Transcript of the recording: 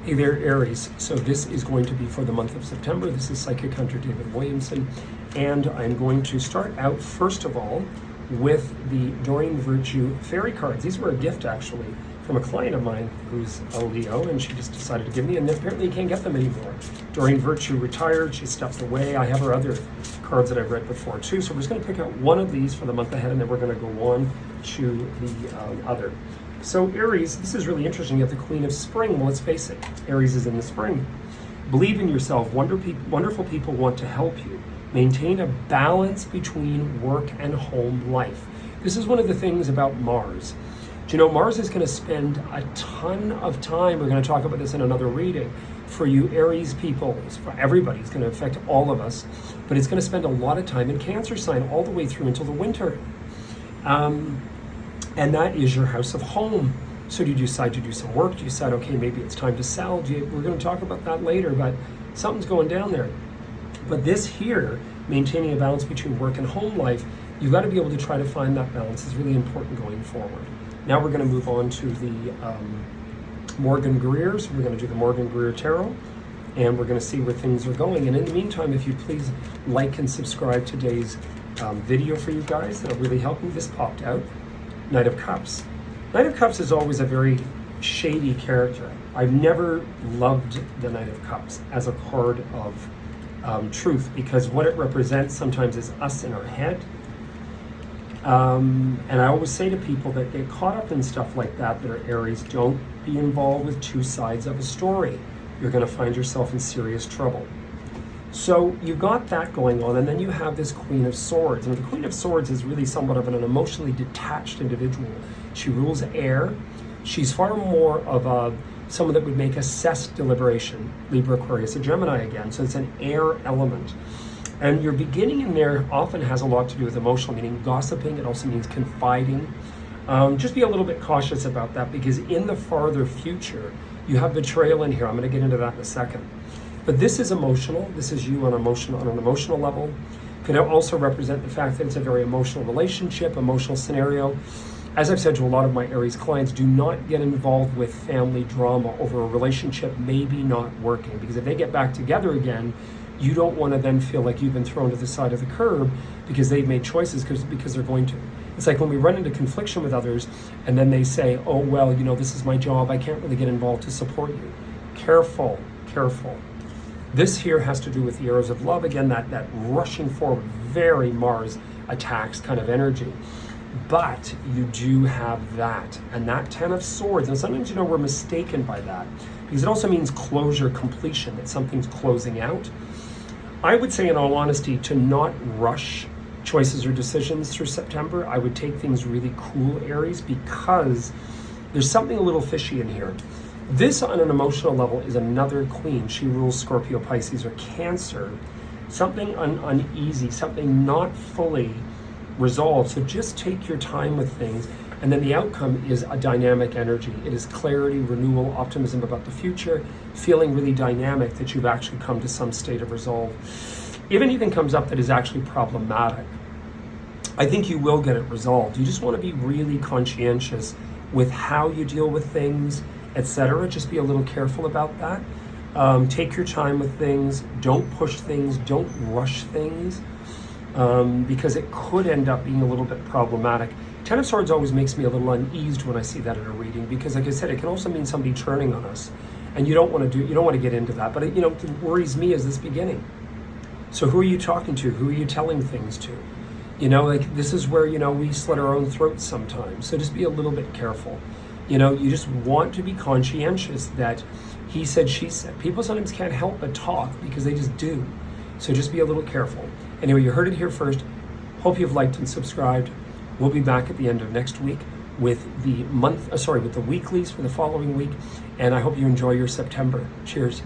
Hey there, Aries. So this is going to be for the month of September. This is Psychic Hunter David Williamson, and I'm going to start out, first of all, with the Doreen Virtue fairy cards. These were a gift, actually, from a client of mine who's a Leo, and she just decided to give me, and apparently you can't get them anymore. Doreen Virtue retired, she stepped away. I have her other cards that I've read before, too, so we're just going to pick out one of these for the month ahead, and then we're going to go on to the other. So Aries, this is really interesting. You have the Queen of Spring. Well, let's face it, Aries is in the spring. Believe in yourself. Wonderful people want to help you. Maintain a balance between work and home life. This is one of the things about Mars. Do you know, Mars is going to spend a ton of time, we're going to talk about this in another reading, for you Aries people. It's for everybody. It's going to affect all of us. But it's going to spend a lot of time in Cancer sign all the way through until the winter. And that is your house of home. So do you decide to do some work? Do you decide, okay, maybe it's time to sell? We're going to talk about that later, but something's going down there. But this here, maintaining a balance between work and home life, you've got to be able to try to find that balance. Is really important going forward. Now we're going to move on to the Morgan Greers. We're going to do the Morgan Greer Tarot, and we're going to see where things are going. And in the meantime, if you please like and subscribe today's video for you guys, that'll really help me. This popped out. Knight of Cups. Knight of Cups is always a very shady character. I've never loved the Knight of Cups as a card of truth, because what it represents sometimes is us in our head. And I always say to people that get caught up in stuff like that are Aries, don't be involved with two sides of a story. You're going to find yourself in serious trouble. So you've got that going on, and then you have this Queen of Swords. And the Queen of Swords is really somewhat of an emotionally detached individual. She rules air. She's far more of someone that would make assessed deliberation. Libra, Aquarius, or Gemini again. So it's an air element. And your beginning in there often has a lot to do with emotional, meaning gossiping. It also means confiding. Just be a little bit cautious about that, because in the farther future, you have betrayal in here. I'm going to get into that in a second. But this is emotional. This is you on an emotional level. Could also represent the fact that it's a very emotional relationship, emotional scenario. As I've said to a lot of my Aries clients, do not get involved with family drama over a relationship maybe not working, because if they get back together again, you don't want to then feel like you've been thrown to the side of the curb because they've made choices because they're going to. It's like when we run into confliction with others and then they say, oh, well, you know, this is my job. I can't really get involved to support you. Careful, careful. This here has to do with the arrows of love. Again, that rushing forward, very Mars attacks kind of energy. But you do have that. And that Ten of Swords, and sometimes, you know, we're mistaken by that, because it also means closure, completion, that something's closing out. I would say, in all honesty, to not rush choices or decisions through September. I would take things really cool, Aries, because there's something a little fishy in here. This, on an emotional level, is another queen. She rules Scorpio, Pisces, or Cancer. Something uneasy, something not fully resolved. So just take your time with things. And then the outcome is a dynamic energy. It is clarity, renewal, optimism about the future, feeling really dynamic that you've actually come to some state of resolve. If anything comes up that is actually problematic, I think you will get it resolved. You just want to be really conscientious with how you deal with things, etc. Just be a little careful about that. Take your time with things. Don't push things. Don't rush things, because it could end up being a little bit problematic. Ten of Swords always makes me a little uneased when I see that in a reading, because, like I said, it can also mean somebody turning on us, and you don't want to get into that. But what worries me is this beginning. So who are you talking to? Who are you telling things to? This is where we slit our own throats sometimes. So just be a little bit careful. You just want to be conscientious that he said, she said. People sometimes can't help but talk because they just do. So just be a little careful. Anyway, you heard it here first. Hope you've liked and subscribed. We'll be back at the end of next week with the weeklies for the following week. And I hope you enjoy your September. Cheers.